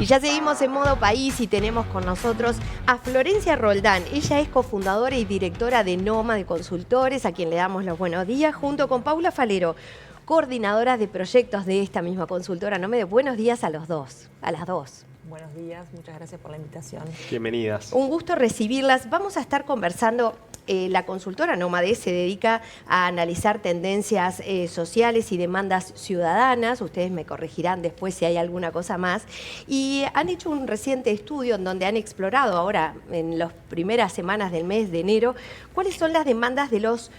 Y ya seguimos en modo país y tenemos con nosotros a Florencia Roldán. Ella es cofundadora y directora de Noma de Consultores, a quien le damos los buenos días, junto con Paula Falero, coordinadora de proyectos de esta misma consultora. Buenos días a los dos, a las dos. Buenos días, muchas gracias por la invitación. Bienvenidas. Un gusto recibirlas. Vamos a estar conversando. La consultora Nómade se dedica a analizar tendencias sociales y demandas ciudadanas. Ustedes me corregirán después si hay alguna cosa más. Y han hecho un reciente estudio en donde han explorado ahora, en las primeras semanas del mes de enero, cuáles son las demandas de los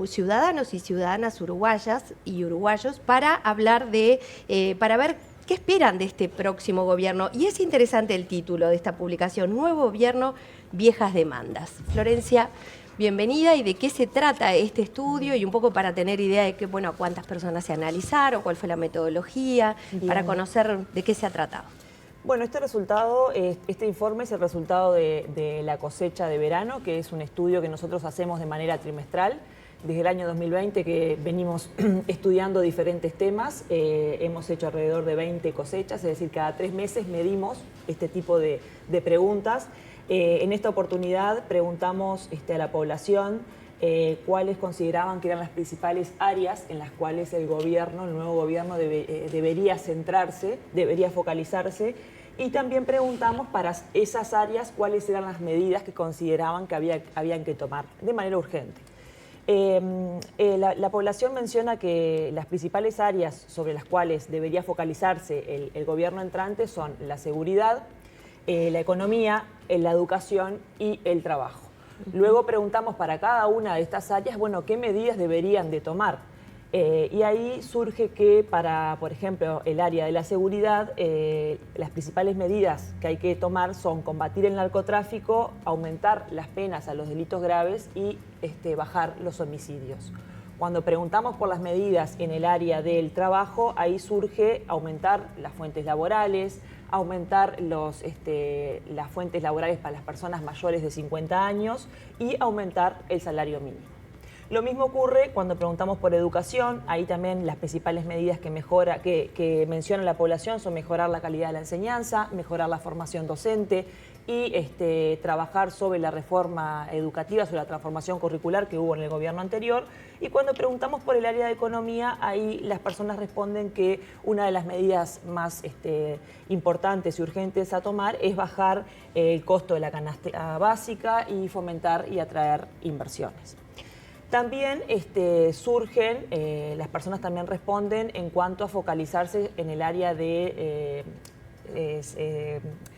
ciudadanos y ciudadanas uruguayas y uruguayos para hablar para ver qué esperan de este próximo gobierno. Y es interesante el título de esta publicación, Nuevo Gobierno, Viejas Demandas. Florencia, bienvenida. ¿Y de qué se trata este estudio? Y un poco para tener idea de a cuántas personas se analizaron, cuál fue la metodología, para conocer de qué se ha tratado. Bueno, este informe es el resultado de la cosecha de verano, que es un estudio que nosotros hacemos de manera trimestral. Desde el año 2020 que venimos estudiando diferentes temas, hemos hecho alrededor de 20 cosechas, es decir, cada 3 meses medimos este tipo de preguntas. En esta oportunidad preguntamos a la población cuáles consideraban que eran las principales áreas en las cuales el nuevo gobierno debería centrarse, debería focalizarse, y también preguntamos para esas áreas cuáles eran las medidas que consideraban que habían que tomar de manera urgente. La población menciona que las principales áreas sobre las cuales debería focalizarse el gobierno entrante son la seguridad, la economía, la educación y el trabajo. Luego preguntamos para cada una de estas áreas, qué medidas deberían de tomar. Y ahí surge que para, por ejemplo, el área de la seguridad, las principales medidas que hay que tomar son combatir el narcotráfico, aumentar las penas a los delitos graves y bajar los homicidios. Cuando preguntamos por las medidas en el área del trabajo, ahí surge aumentar las fuentes laborales, aumentar las fuentes laborales para las personas mayores de 50 años y aumentar el salario mínimo. Lo mismo ocurre cuando preguntamos por educación. Ahí también las principales medidas que menciona la población son mejorar la calidad de la enseñanza, mejorar la formación docente y trabajar sobre la reforma educativa, sobre la transformación curricular que hubo en el gobierno anterior. Y cuando preguntamos por el área de economía, ahí las personas responden que una de las medidas más importantes y urgentes a tomar es bajar el costo de la canasta básica y fomentar y atraer inversiones. También surgen, las personas también responden en cuanto a focalizarse en el área de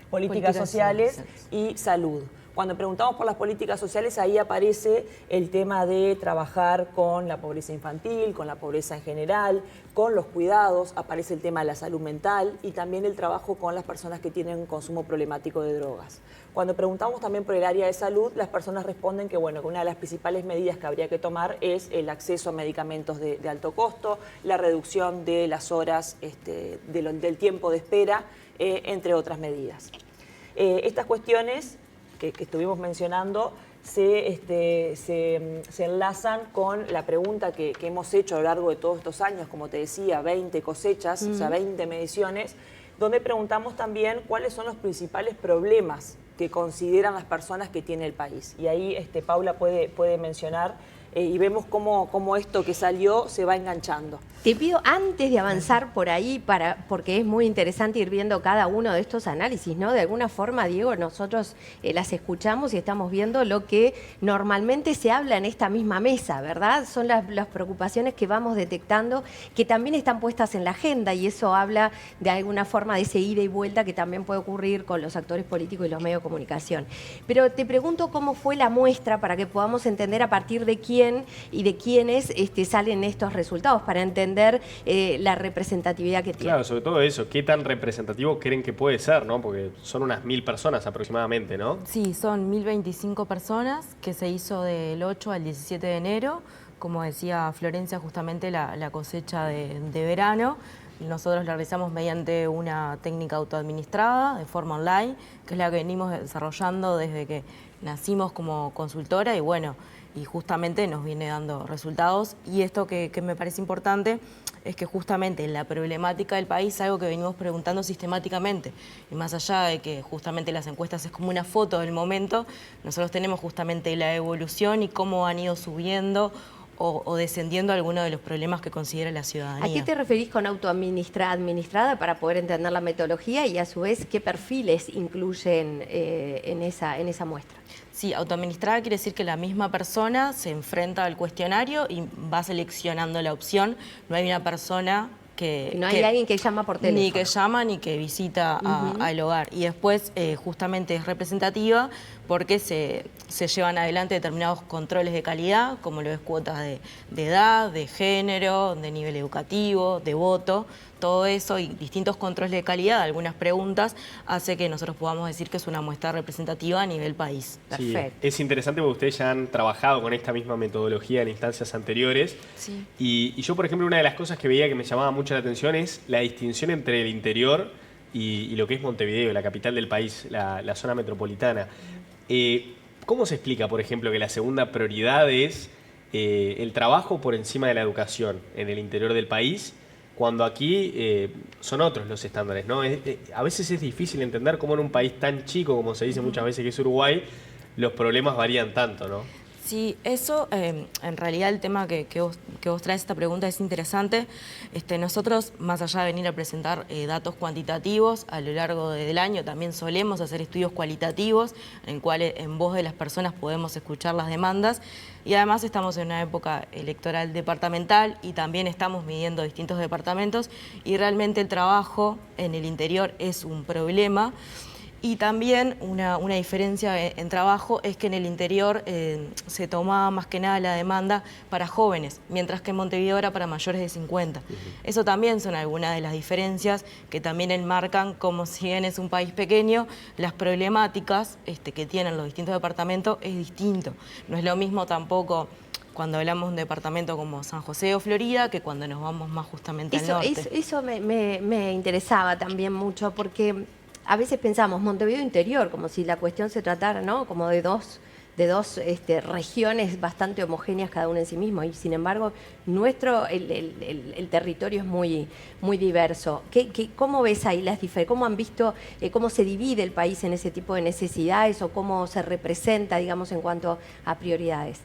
políticas sociales y salud. Cuando preguntamos por las políticas sociales, ahí aparece el tema de trabajar con la pobreza infantil, con la pobreza en general, con los cuidados, aparece el tema de la salud mental y también el trabajo con las personas que tienen un consumo problemático de drogas. Cuando preguntamos también por el área de salud, las personas responden que una de las principales medidas que habría que tomar es el acceso a medicamentos de alto costo, la reducción de las horas del tiempo de espera, entre otras medidas. Estas cuestiones que estuvimos mencionando se enlazan con la pregunta que hemos hecho a lo largo de todos estos años, como te decía, 20 cosechas, o sea, 20 mediciones, donde preguntamos también cuáles son los principales problemas que consideran las personas que tiene el país. Y ahí Paula puede mencionar y vemos cómo esto que salió se va enganchando. Te pido, antes de avanzar por ahí, porque es muy interesante ir viendo cada uno de estos análisis, ¿no? De alguna forma, Diego, nosotros las escuchamos y estamos viendo lo que normalmente se habla en esta misma mesa, ¿verdad? Son las preocupaciones que vamos detectando, que también están puestas en la agenda, y eso habla de alguna forma de ese ida y vuelta que también puede ocurrir con los actores políticos y los medios de comunicación. Pero te pregunto cómo fue la muestra para que podamos entender a partir de quién y de quiénes salen estos resultados, para entender la representatividad que tiene. Claro, sobre todo eso, ¿qué tan representativo creen que puede ser, ¿no? Porque son unas 1000 personas aproximadamente, ¿no? Sí, son 1025 personas, que se hizo del 8 al 17 de enero, como decía Florencia, justamente la cosecha de verano. Nosotros la realizamos mediante una técnica autoadministrada, de forma online, que es la que venimos desarrollando desde que nacimos como consultora y justamente nos viene dando resultados. Y esto que me parece importante es que justamente en la problemática del país, algo que venimos preguntando sistemáticamente, y más allá de que justamente las encuestas es como una foto del momento, nosotros tenemos justamente la evolución y cómo han ido subiendo o descendiendo algunos de los problemas que considera la ciudadanía. ¿A qué te referís con administrada para poder entender la metodología y a su vez qué perfiles incluyen en esa muestra? Sí, autoadministrada quiere decir que la misma persona se enfrenta al cuestionario y va seleccionando la opción. No hay una persona que no hay alguien que llama por teléfono. Ni que llama ni que visita al hogar. Y después justamente es representativa porque se llevan adelante determinados controles de calidad, como lo es cuotas de edad, de género, de nivel educativo, de voto. Todo eso y distintos controles de calidad, algunas preguntas, hace que nosotros podamos decir que es una muestra representativa a nivel país. Sí, Perfecto. es interesante porque ustedes ya han trabajado con esta misma metodología en instancias anteriores. Sí. Y yo, por ejemplo, una de las cosas que veía que me llamaba mucho la atención es la distinción entre el interior y lo que es Montevideo, la capital del país, la zona metropolitana. ¿Cómo se explica, por ejemplo, que la segunda prioridad es el trabajo por encima de la educación en el interior del país, cuando aquí son otros los estándares, ¿no? A veces es difícil entender cómo en un país tan chico, como se dice muchas veces que es Uruguay, los problemas varían tanto, ¿no? Sí, eso, en realidad el tema que vos traes, esta pregunta es interesante. Nosotros, más allá de venir a presentar datos cuantitativos, a lo largo del año también solemos hacer estudios cualitativos, en cuales en voz de las personas podemos escuchar las demandas. Y además estamos en una época electoral departamental y también estamos midiendo distintos departamentos y realmente el trabajo en el interior es un problema. Y también una diferencia en trabajo es que en el interior se tomaba más que nada la demanda para jóvenes, mientras que en Montevideo era para mayores de 50. Eso también son algunas de las diferencias que también enmarcan como si bien es un país pequeño, las problemáticas que tienen los distintos departamentos es distinto. No es lo mismo tampoco cuando hablamos de un departamento como San José o Florida que cuando nos vamos más justamente al norte. Eso me interesaba también mucho porque a veces pensamos Montevideo interior, como si la cuestión se tratara, ¿no?, como de dos regiones bastante homogéneas cada una en sí mismo, y sin embargo el territorio es muy diverso. ¿Cómo ves ahí las diferencias? ¿Cómo han visto cómo se divide el país en ese tipo de necesidades o cómo se representa, digamos, en cuanto a prioridades?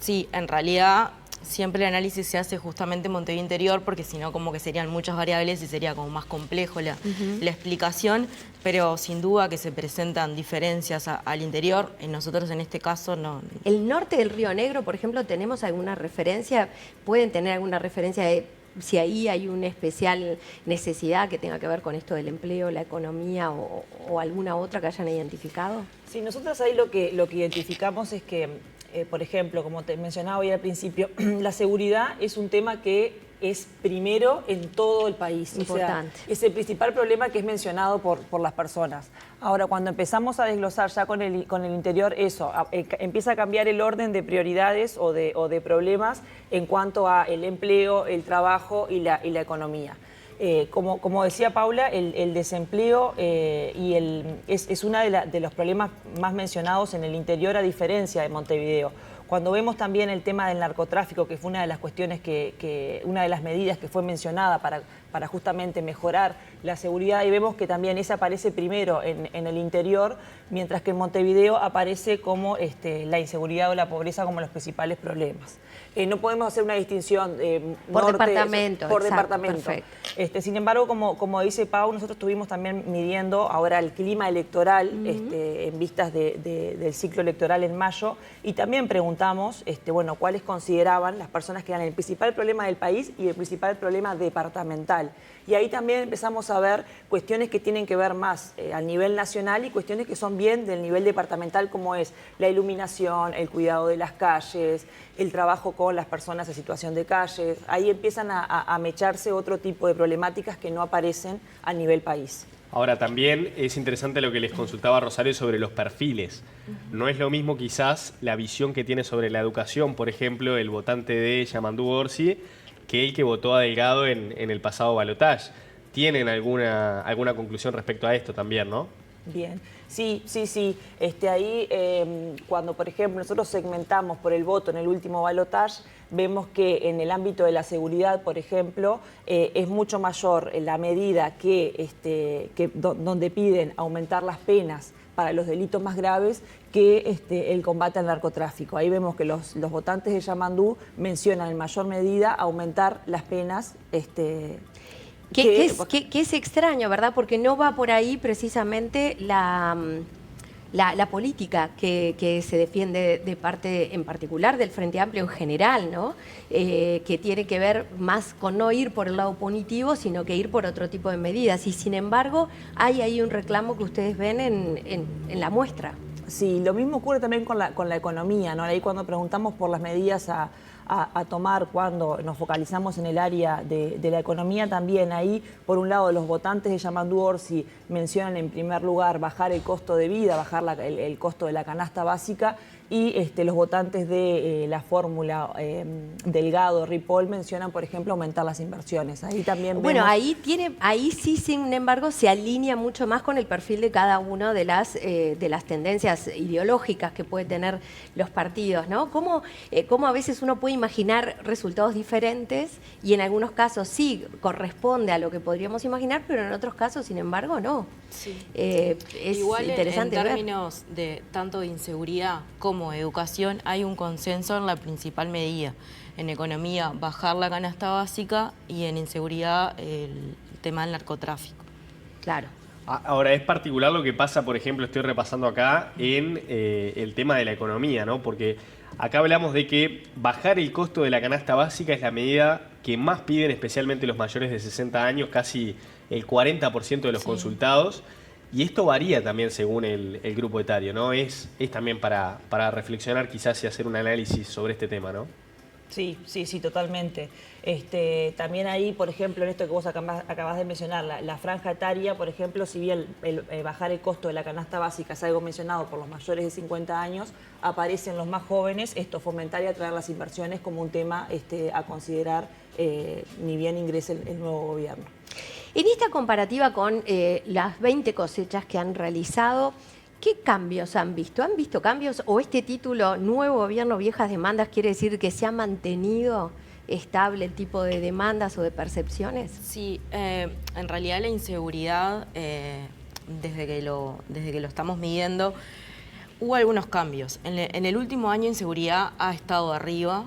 Sí, en realidad siempre el análisis se hace justamente en Montevideo interior porque si no como que serían muchas variables y sería como más complejo la explicación, pero sin duda que se presentan diferencias al interior. Nosotros en este caso no. ¿El norte del Río Negro, por ejemplo, tenemos alguna referencia? ¿Pueden tener alguna referencia de si ahí hay una especial necesidad que tenga que ver con esto del empleo, la economía o alguna otra que hayan identificado? Sí, nosotros ahí lo que identificamos es que por ejemplo, como te mencionaba hoy al principio, la seguridad es un tema que es primero en todo el país. Importante. O sea, es el principal problema que es mencionado por las personas. Ahora, cuando empezamos a desglosar ya con el interior eso, empieza a cambiar el orden de prioridades o de problemas en cuanto a el empleo, el trabajo y la economía. Como decía Paula, el desempleo es uno de los problemas más mencionados en el interior a diferencia de Montevideo. Cuando vemos también el tema del narcotráfico, que fue una de las cuestiones una de las medidas que fue mencionada para justamente mejorar la seguridad, y vemos que también esa aparece primero en el interior, mientras que en Montevideo aparece como la inseguridad o la pobreza como los principales problemas. No podemos hacer una distinción por norte, departamento. Por exacto, departamento. Perfecto. Sin embargo, como dice Pau, nosotros estuvimos también midiendo ahora el clima electoral en vistas del ciclo electoral en mayo, y también preguntamos bueno, cuáles consideraban las personas que eran el principal problema del país y el principal problema departamental. Y ahí también empezamos a ver cuestiones que tienen que ver más a nivel nacional y cuestiones que son bien del nivel departamental, como es la iluminación, el cuidado de las calles, el trabajo con las personas en situación de calle. Ahí empiezan a mecharse otro tipo de problemáticas que no aparecen a nivel país. Ahora, también es interesante lo que les consultaba Rosario sobre los perfiles. No es lo mismo quizás la visión que tiene sobre la educación, por ejemplo, el votante de Yamandú Orsi, que el que votó a Delgado en el pasado balotaje. ¿Tienen alguna conclusión respecto a esto también, no? Bien, sí. Ahí, cuando, por ejemplo, nosotros segmentamos por el voto en el último balotaje, vemos que en el ámbito de la seguridad, por ejemplo, es mucho mayor la medida donde piden aumentar las penas para los delitos más graves que el combate al narcotráfico. Ahí vemos que los votantes de Yamandú mencionan en mayor medida aumentar las penas. Que es extraño, ¿verdad? Porque no va por ahí precisamente la política que se defiende de parte en particular del Frente Amplio en general, ¿no? Que tiene que ver más con no ir por el lado punitivo, sino que ir por otro tipo de medidas. Y sin embargo, hay ahí un reclamo que ustedes ven en la muestra. Sí, lo mismo ocurre también con la economía, ¿no? Ahí cuando preguntamos por las medidas a tomar cuando nos focalizamos en el área de la economía, también ahí, por un lado, los votantes de Yamandú Orsi mencionan en primer lugar bajar el costo de vida, bajar el costo de la canasta básica, y los votantes de la fórmula Delgado, Ripoll mencionan, por ejemplo, aumentar las inversiones. Ahí también vemos... Bueno, ahí sí, sin embargo, se alinea mucho más con el perfil de cada uno de las tendencias ideológicas que pueden tener los partidos, ¿no? Cómo a veces uno puede imaginar resultados diferentes y en algunos casos sí corresponde a lo que podríamos imaginar, pero en otros casos, sin embargo, no. Sí. Es igual interesante en ver. términos de tanto de inseguridad como educación hay un consenso en la principal medida. En economía, bajar la canasta básica, y en inseguridad, el tema del narcotráfico. Claro. Ahora, es particular lo que pasa, por ejemplo, estoy repasando acá, en el tema de la economía, ¿no? Porque acá hablamos de que bajar el costo de la canasta básica es la medida que más piden, especialmente los mayores de 60 años, casi el 40% de los consultados. Y esto varía también según el grupo etario, ¿no? Es también para reflexionar quizás y hacer un análisis sobre este tema, ¿no? Sí, totalmente. También ahí, por ejemplo, en esto que vos acabás de mencionar, la franja etaria, por ejemplo, si bien bajar el costo de la canasta básica es algo mencionado por los mayores de 50 años, aparecen los más jóvenes, esto fomentar y atraer las inversiones como un tema a considerar ni bien ingrese el nuevo gobierno. En esta comparativa con las 20 cosechas que han realizado, ¿qué cambios han visto? ¿Han visto cambios o este título, Nuevo Gobierno, Viejas Demandas, quiere decir que se ha mantenido estable el tipo de demandas o de percepciones? Sí, en realidad la inseguridad, desde que lo estamos midiendo, hubo algunos cambios. En el último año inseguridad ha estado arriba,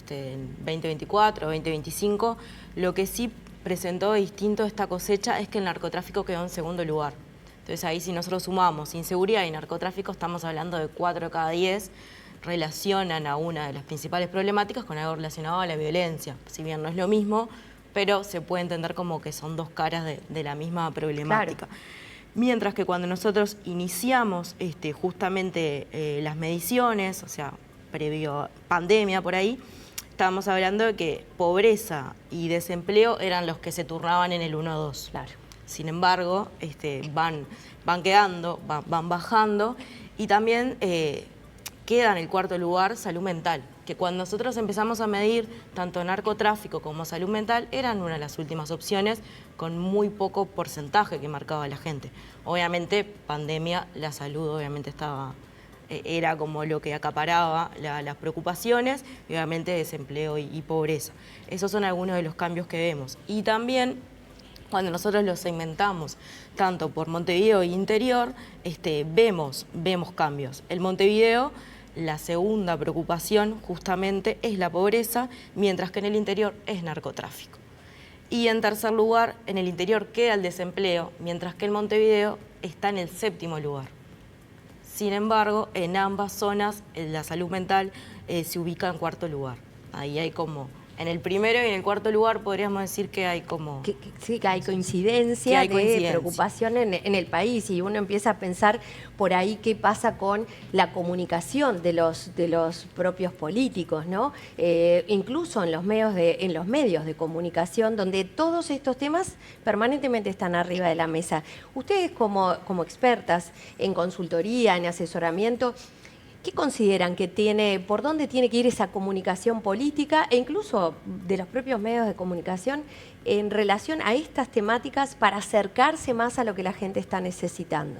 en 2024, 2025. Lo que sí presentó distinto esta cosecha es que el narcotráfico quedó en segundo lugar. Entonces ahí, si nosotros sumamos inseguridad y narcotráfico, estamos hablando de 4 de cada 10 relacionan a una de las principales problemáticas con algo relacionado a la violencia. Si bien no es lo mismo, pero se puede entender como que son dos caras de la misma problemática. Claro. Mientras que cuando nosotros iniciamos justamente las mediciones, o sea, previo pandemia por ahí, estábamos hablando de que pobreza y desempleo eran los que se turnaban en el 1-2. Claro. Sin embargo, van quedando, van bajando, y también queda en el cuarto lugar salud mental, que cuando nosotros empezamos a medir tanto narcotráfico como salud mental, eran una de las últimas opciones con muy poco porcentaje que marcaba la gente. Obviamente, pandemia, la salud obviamente era como lo que acaparaba las preocupaciones, y obviamente desempleo y pobreza. Esos son algunos de los cambios que vemos. Y también, cuando nosotros los segmentamos tanto por Montevideo e interior, vemos cambios. El Montevideo, la segunda preocupación justamente es la pobreza, mientras que en el interior es narcotráfico. Y en tercer lugar, en el interior queda el desempleo, mientras que el Montevideo está en el séptimo lugar. Sin embargo, en ambas zonas la salud mental se ubica en cuarto lugar. Ahí hay como... En el primero y en el cuarto lugar podríamos decir que hay como... Sí, que hay coincidencia de preocupación en el país, y uno empieza a pensar por ahí qué pasa con la comunicación de los propios políticos, ¿no? Incluso en los medios de comunicación, donde todos estos temas permanentemente están arriba de la mesa. Ustedes como expertas en consultoría, en asesoramiento, ¿qué consideran que por dónde tiene que ir esa comunicación política e incluso de los propios medios de comunicación en relación a estas temáticas para acercarse más a lo que la gente está necesitando?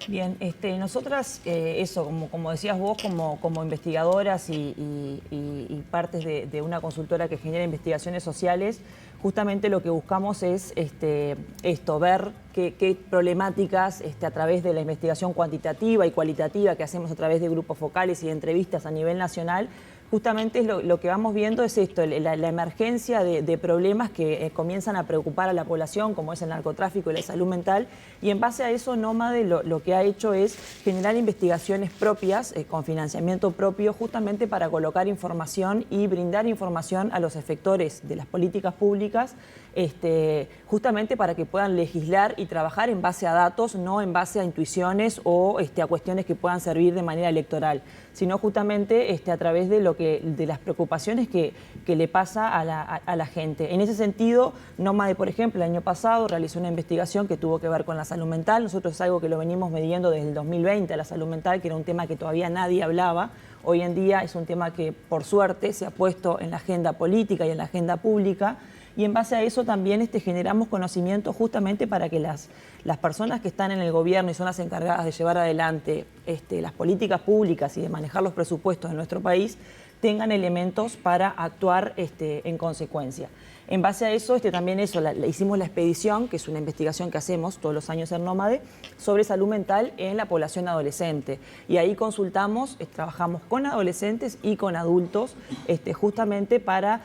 Bien, nosotras, eso, como decías vos, como investigadoras y partes de una consultora que genera investigaciones sociales, justamente lo que buscamos es ver qué problemáticas a través de la investigación cuantitativa y cualitativa que hacemos a través de grupos focales y de entrevistas a nivel nacional. Justamente lo que vamos viendo es esto, la emergencia de problemas que comienzan a preocupar a la población, como es el narcotráfico y la salud mental, y en base a eso Nómade lo que ha hecho es generar investigaciones propias, con financiamiento propio, justamente para colocar información y brindar información a los efectores de las políticas públicas, justamente para que puedan legislar y trabajar en base a datos, no en base a intuiciones o a cuestiones que puedan servir de manera electoral, sino justamente a través de las preocupaciones que le pasa a la gente. En ese sentido, Nómade, por ejemplo, el año pasado realizó una investigación que tuvo que ver con la salud mental. Nosotros es algo que lo venimos midiendo desde el 2020, la salud mental, que era un tema que todavía nadie hablaba. Hoy en día es un tema que, por suerte, se ha puesto en la agenda política y en la agenda pública. Y en base a eso también generamos conocimiento justamente para que las personas que están en el gobierno y son las encargadas de llevar adelante las políticas públicas y de manejar los presupuestos en nuestro país tengan elementos para actuar en consecuencia. En base a eso, también hicimos la expedición, que es una investigación que hacemos todos los años en Nómade, sobre salud mental en la población adolescente. Y ahí consultamos, trabajamos con adolescentes y con adultos, justamente para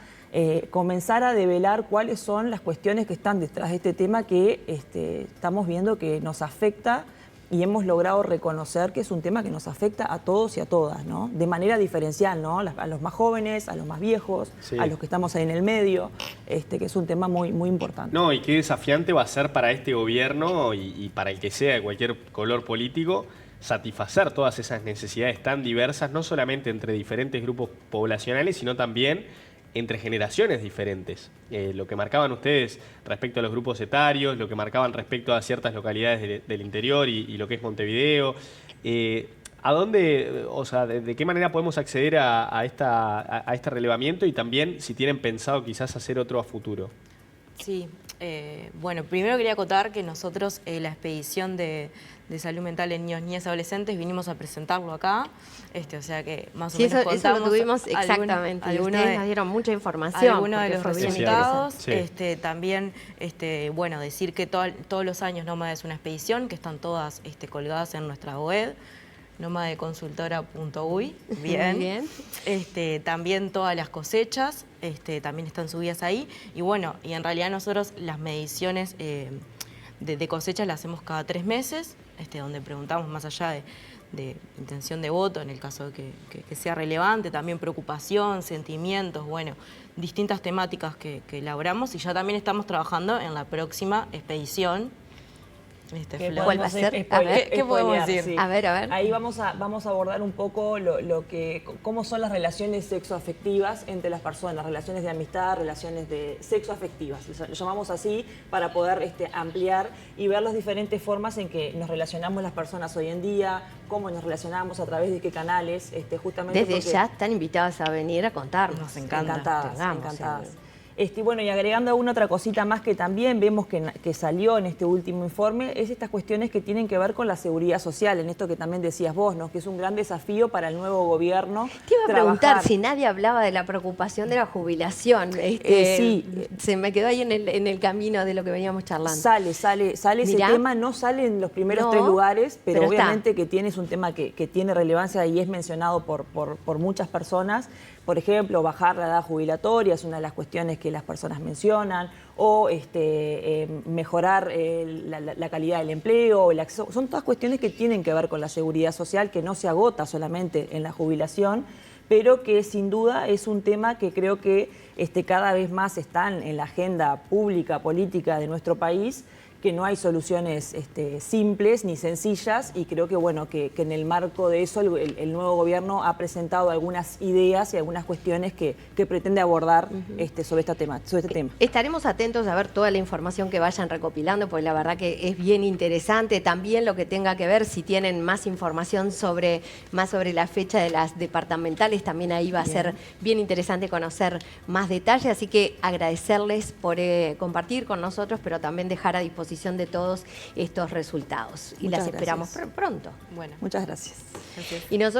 comenzar a develar cuáles son las cuestiones que están detrás de este tema que estamos viendo que nos afecta y hemos logrado reconocer que es un tema que nos afecta a todos y a todas, ¿no? De manera diferencial, ¿no? A los más jóvenes, a los más viejos, sí, a los que estamos ahí en el medio, que es un tema muy, muy importante. No, y qué desafiante va a ser para este gobierno y para el que sea de cualquier color político satisfacer todas esas necesidades tan diversas, no solamente entre diferentes grupos poblacionales, sino también entre generaciones diferentes. Lo que marcaban ustedes respecto a los grupos etarios, lo que marcaban respecto a ciertas localidades del interior y lo que es Montevideo. ¿A dónde, o sea, de qué manera podemos acceder a este relevamiento y también si tienen pensado quizás hacer otro a futuro? Sí, bueno, primero quería acotar que nosotros la expedición de salud mental en niños, niñas y adolescentes vinimos a presentarlo acá, o sea que más o menos contamos. Eso lo tuvimos exactamente, ustedes nos dieron mucha información. Algunos de los resultados, sí. También, bueno, decir que todos los años Nómade es una expedición, que están todas colgadas en nuestra web, nomadeconsultora.uy, bien. Bien. También todas las cosechas también están subidas ahí. Y bueno, y en realidad nosotros las mediciones de cosechas las hacemos cada 3 meses, donde preguntamos más allá de intención de voto, en el caso de que sea relevante, también preocupación, sentimientos, bueno, distintas temáticas que elaboramos y ya también estamos trabajando en la próxima expedición. ¿Cuál va a ser? ¿Qué podemos decir? Sí. A ver. Ahí vamos a abordar un poco cómo son las relaciones sexoafectivas entre las personas, relaciones de amistad, relaciones de sexoafectivas. Lo llamamos así para poder ampliar y ver las diferentes formas en que nos relacionamos las personas hoy en día, cómo nos relacionamos, a través de qué canales, justamente. Desde ya están invitadas a venir a contarnos. Nos encanta. Encantadas. Bueno, y agregando alguna otra cosita más que también vemos que salió en este último informe, es estas cuestiones que tienen que ver con la seguridad social, en esto que también decías vos, ¿no? Que es un gran desafío para el nuevo gobierno. Te iba a preguntar si nadie hablaba de la preocupación de la jubilación. Sí. Se me quedó ahí en el camino de lo que veníamos charlando. Sale ese tema, no sale en los primeros 3 lugares, pero obviamente que es un tema que tiene relevancia y es mencionado por muchas personas. Por ejemplo, bajar la edad jubilatoria es una de las cuestiones que las personas mencionan, o mejorar la calidad del empleo, el acceso. Son todas cuestiones que tienen que ver con la seguridad social, que no se agota solamente en la jubilación, pero que sin duda es un tema que creo que cada vez más están en la agenda pública, política de nuestro país, que no hay soluciones simples ni sencillas, y creo que bueno que en el marco de eso el nuevo gobierno ha presentado algunas ideas y algunas cuestiones que pretende abordar sobre este tema. Estaremos atentos a ver toda la información que vayan recopilando, porque la verdad que es bien interesante. También lo que tenga que ver, si tienen más información sobre la fecha de las departamentales, también ahí va a ser bien interesante conocer más detalles. Así que agradecerles por compartir con nosotros, pero también dejar a disposición disposición de todos estos resultados. Y Muchas las esperamos gracias. pronto. Bueno, Muchas gracias. gracias. Y nosotros